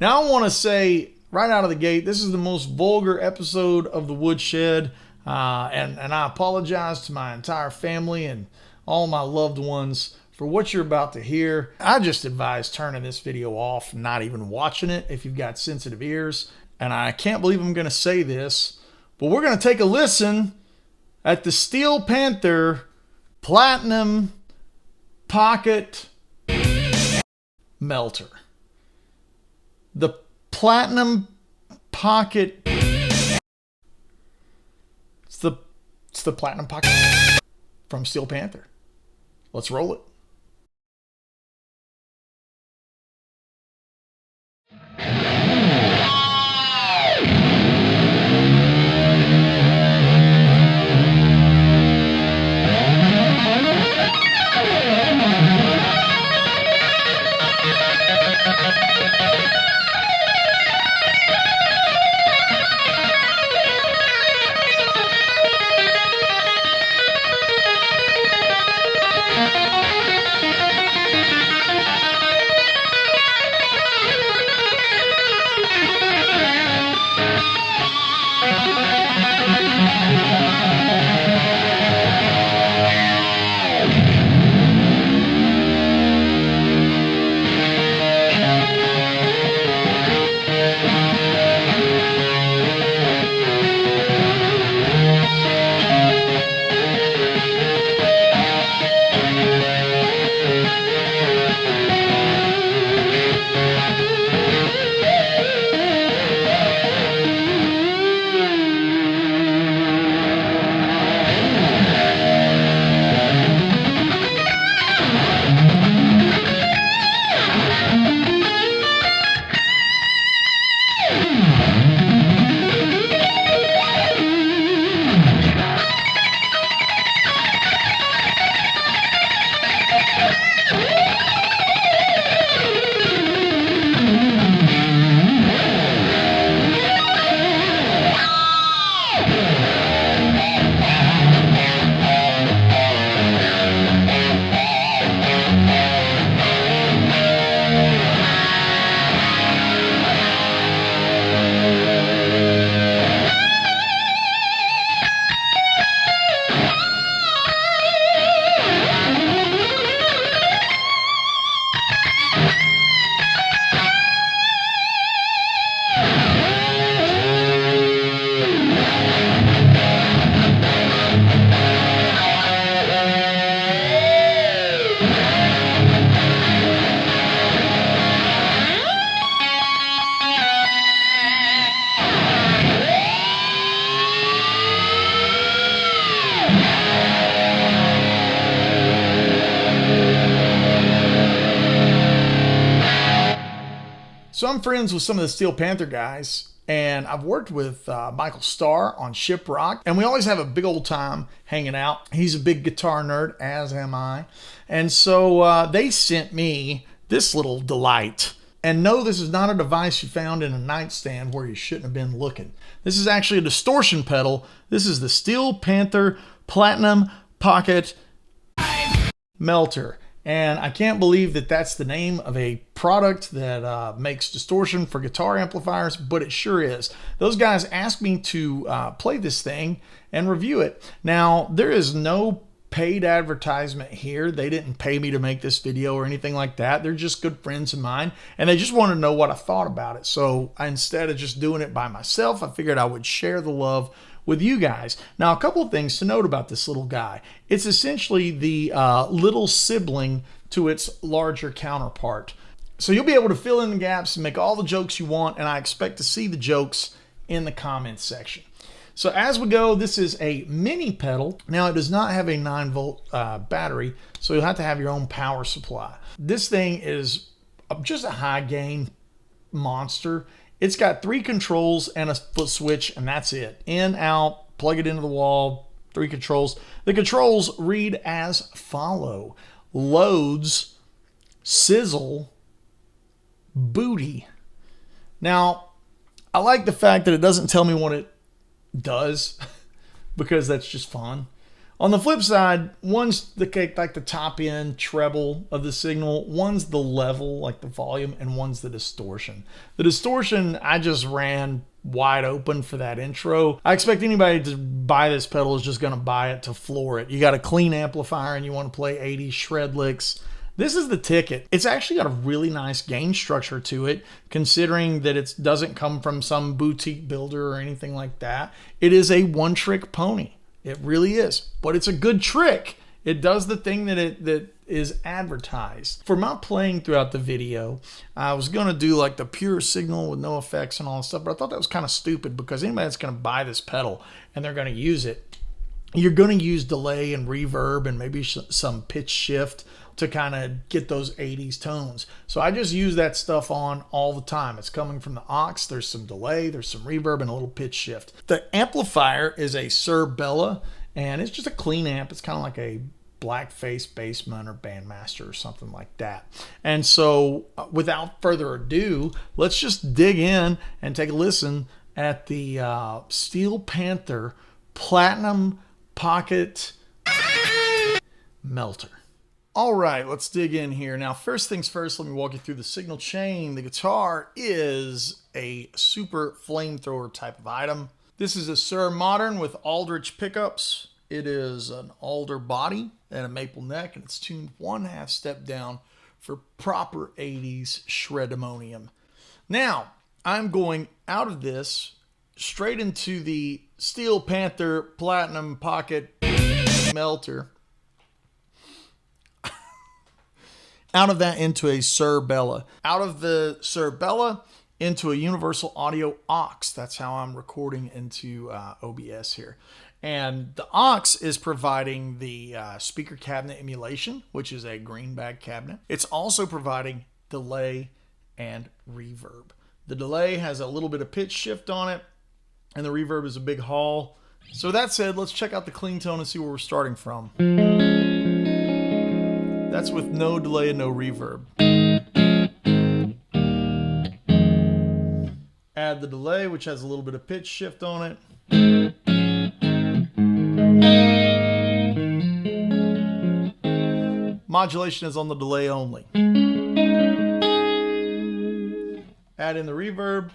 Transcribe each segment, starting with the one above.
Now I want to say right out of the gate, this is the most vulgar episode of the Woodshed, and I apologize to my entire family and all my loved ones for what you're about to hear. I just advise turning this video off, not even watching it if you've got sensitive ears. And I can't believe I'm going to say this, but we're going to take a listen at the Steel Panther Platinum Pocket Melter. The Platinum Pocket. It's the Platinum Pocket from Steel Panther. Let's roll it. So I'm friends with some of the Steel Panther guys, and I've worked with Michael Starr on Shiprock, and we always have a big old time hanging out. He's a big guitar nerd, as am I. And so they sent me this little delight. And no, this is not a device you found in a nightstand where you shouldn't have been looking. This is actually a distortion pedal. This is the Steel Panther Platinum Pocket Melter. And I can't believe that that's the name of a product that makes distortion for guitar amplifiers, but it sure is. Those guys asked me to play this thing and review it. Now, there is no paid advertisement here. They didn't pay me to make this video or anything like that. They're just good friends of mine, and they just wanted to know what I thought about it. So instead of just doing it by myself, I figured I would share the love with you guys. Now, a couple of things to note about this little guy. It's essentially the little sibling to its larger counterpart. So you'll be able to fill in the gaps and make all the jokes you want, and I expect to see the jokes in the comments section. So as we go, this is a mini pedal. Now, it does not have a 9-volt battery, so you'll have to have your own power supply. This thing is just a high gain monster. It's got 3 controls and a foot switch, and that's it. In, out, plug it into the wall, 3 controls. The controls read as follow: loads, sizzle, booty. Now, I like the fact that it doesn't tell me what it does because that's just fun. On the flip side, one's like the top end treble of the signal, one's the level, like the volume, and one's the distortion. The distortion I just ran wide open for that intro. I expect anybody to buy this pedal is just going to buy it to floor it. You got a clean amplifier and you want to play 80s shred licks. This is the ticket. It's actually got a really nice gain structure to it, considering that it doesn't come from some boutique builder or anything like that. It is a one-trick pony. It really is, but it's a good trick. It does the thing that is advertised. For my playing throughout the video, I was going to do like the pure signal with no effects and all that stuff, but I thought that was kind of stupid because anybody that's going to buy this pedal and they're going to use it, you're going to use delay and reverb and maybe some pitch shift to kind of get those 80s tones. So I just use that stuff on all the time. It's coming from the aux. There's some delay, there's some reverb, and a little pitch shift. The amplifier is a Suhr Bella, and it's just a clean amp. It's kind of like a blackface Bassman or Bandmaster or something like that. And so without further ado, let's just dig in and take a listen at the Steel Panther Platinum Pocket Melter. All right, let's dig in here. Now, first things first, let me walk you through the signal chain. The guitar is a super flamethrower type of item. This is a Suhr Modern with Aldrich pickups. It is an alder body and a maple neck, and it's tuned 1/2 step down for proper 80s shredemonium. Now, I'm going out of this straight into the Steel Panther Platinum Pocket Melter. Out of that into a Suhr Bella. Out of the Suhr Bella into a Universal Audio aux. That's how I'm recording into OBS here. And the aux is providing the speaker cabinet emulation, which is a greenback cabinet. It's also providing delay and reverb. The delay has a little bit of pitch shift on it, and the reverb is a big haul. So that said, let's check out the clean tone and see where we're starting from. That's with no delay and no reverb. Add the delay, which has a little bit of pitch shift on it. Modulation is on the delay only. Add in the reverb.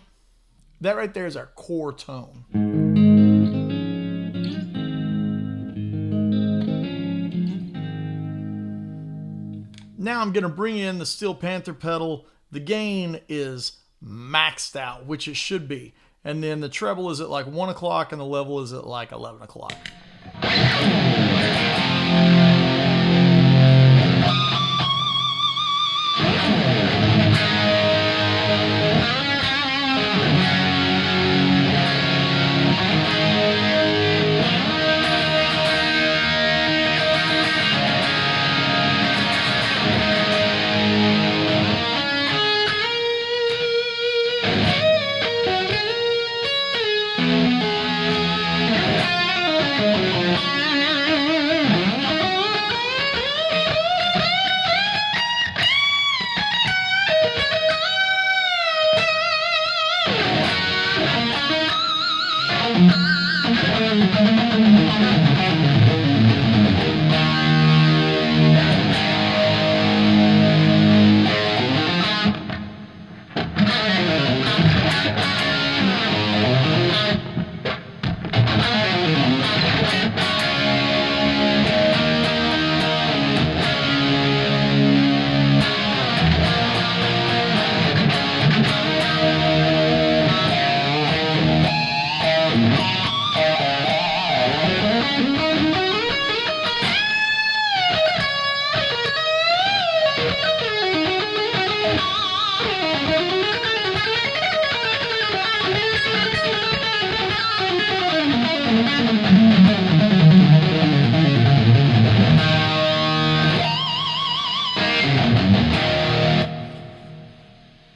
That right there is our core tone. Now I'm going to bring in the Steel Panther pedal. The gain is maxed out, which it should be. And then the treble is at like 1 o'clock and the level is at like 11 o'clock.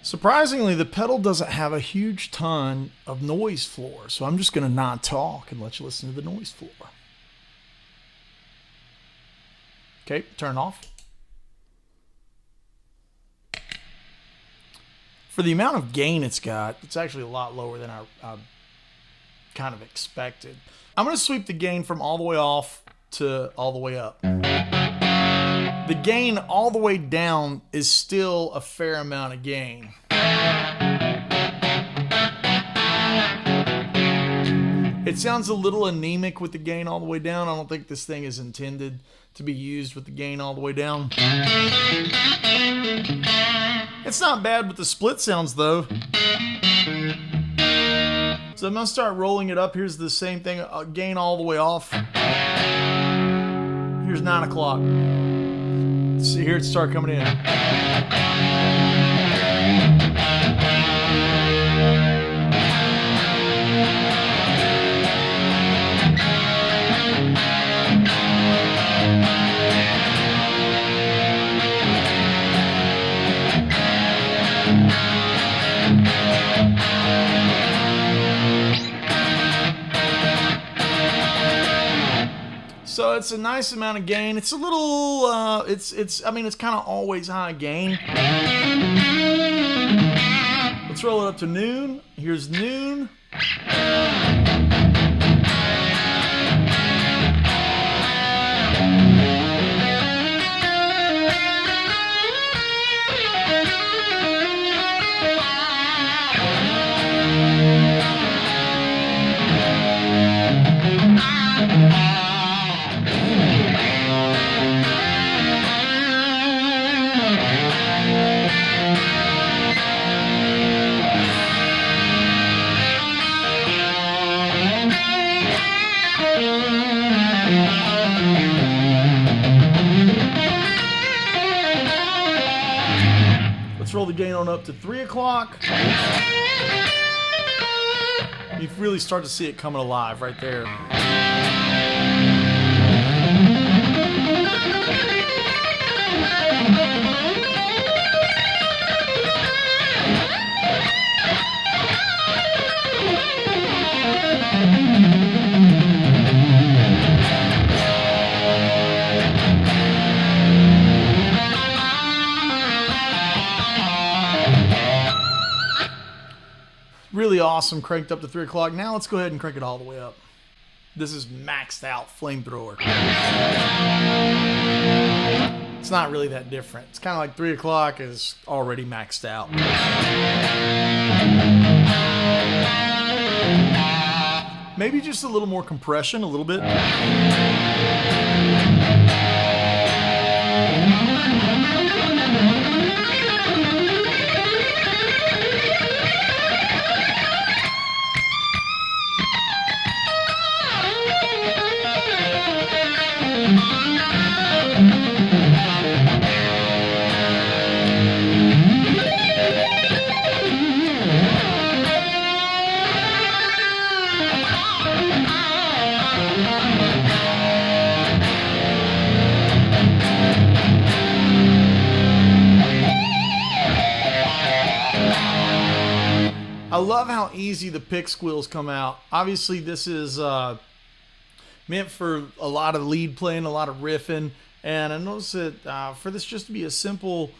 Surprisingly, the pedal doesn't have a huge ton of noise floor, so I'm just going to not talk and let you listen to the noise floor. Okay, turn off. For the amount of gain it's got, it's actually a lot lower than I kind of expected. I'm going to sweep the gain from all the way off to all the way up. The gain all the way down is still a fair amount of gain. It sounds a little anemic with the gain all the way down. I don't think this thing is intended to be used with the gain all the way down. It's not bad with the split sounds though. So I'm gonna start rolling it up. Here's the same thing, gain all the way off. Here's 9 o'clock. See, here it start coming in. So it's a nice amount of gain. It's a little, I mean, it's kind of always high gain. Let's roll it up to noon. Here's noon. Let's roll the gain on up to 3 o'clock. You really start to see it coming alive right there. Really awesome, cranked up to 3 o'clock. Now let's go ahead and crank it all the way up. This is maxed out flamethrower. It's not really that different. It's kind of like 3 o'clock is already maxed out. Maybe just a little more compression, a little bit. I love how easy the pick squeals come out. Obviously, this is meant for a lot of lead playing, a lot of riffing, and I noticed that for this just to be a simple,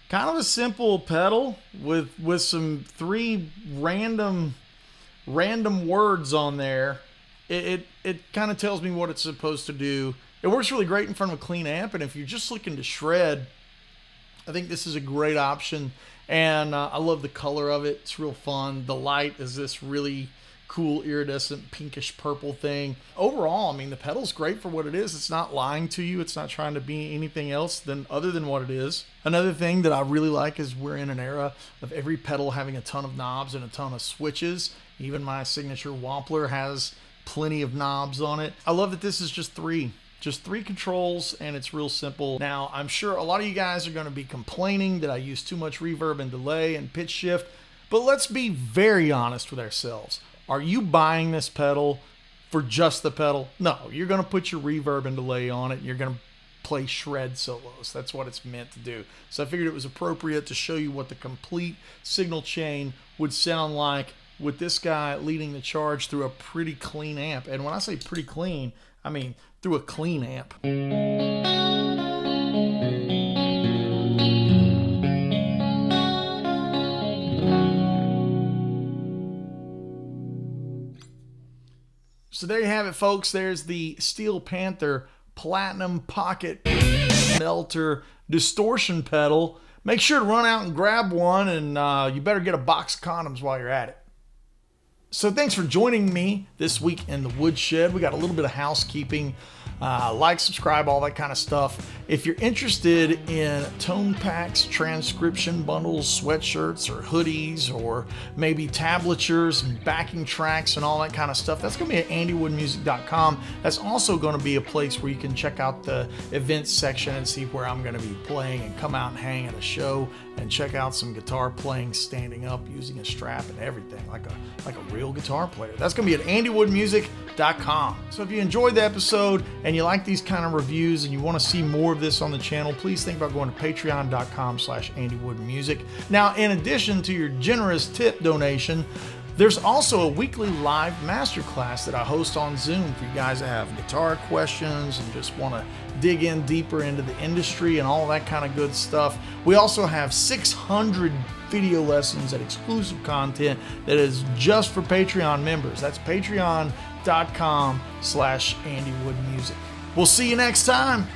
kind of a simple pedal with some 3 random words on there, it kind of tells me what it's supposed to do. It works really great in front of a clean amp, and if you're just looking to shred, I think this is a great option. And I love the color of it. It's real fun. The light is this really cool iridescent pinkish purple thing. Overall, I mean, the pedal's great for what it is. It's not lying to you. It's not trying to be anything else other than what it is. Another thing that I really like is we're in an era of every pedal having a ton of knobs and a ton of switches. Even my signature Wampler has plenty of knobs on it. I love that this is just 3 controls, and it's real simple. Now, I'm sure a lot of you guys are going to be complaining that I use too much reverb and delay and pitch shift, but let's be very honest with ourselves. Are you buying this pedal for just the pedal? No, you're going to put your reverb and delay on it. You're going to play shred solos. That's what it's meant to do. So I figured it was appropriate to show you what the complete signal chain would sound like with this guy leading the charge through a pretty clean amp. And when I say pretty clean, I mean through a clean amp. So there you have it, folks. There's the Steel Panther Platinum Pocket Melter Distortion pedal. Make sure to run out and grab one, and you better get a box of condoms while you're at it. So thanks for joining me this week in the Woodshed. We got a little bit of housekeeping. Like, subscribe, all that kind of stuff. If you're interested in tone packs, transcription bundles, sweatshirts, or hoodies, or maybe tablatures and backing tracks and all that kind of stuff, that's going to be at andywoodmusic.com. That's also going to be a place where you can check out the events section and see where I'm going to be playing, and come out and hang at a show and check out some guitar playing standing up using a strap and everything, like a real guitar player. That's going to be at andywoodmusic.com. So if you enjoyed the episode and you like these kind of reviews and you want to see more of this on the channel, please think about going to patreon.com/andywoodmusic. Now, in addition to your generous tip donation, there's also a weekly live masterclass that I host on Zoom for you guys that have guitar questions and just want to dig in deeper into the industry and all that kind of good stuff. We also have 600 video lessons and exclusive content that is just for Patreon members. That's patreon.com/andywoodmusic. We'll see you next time.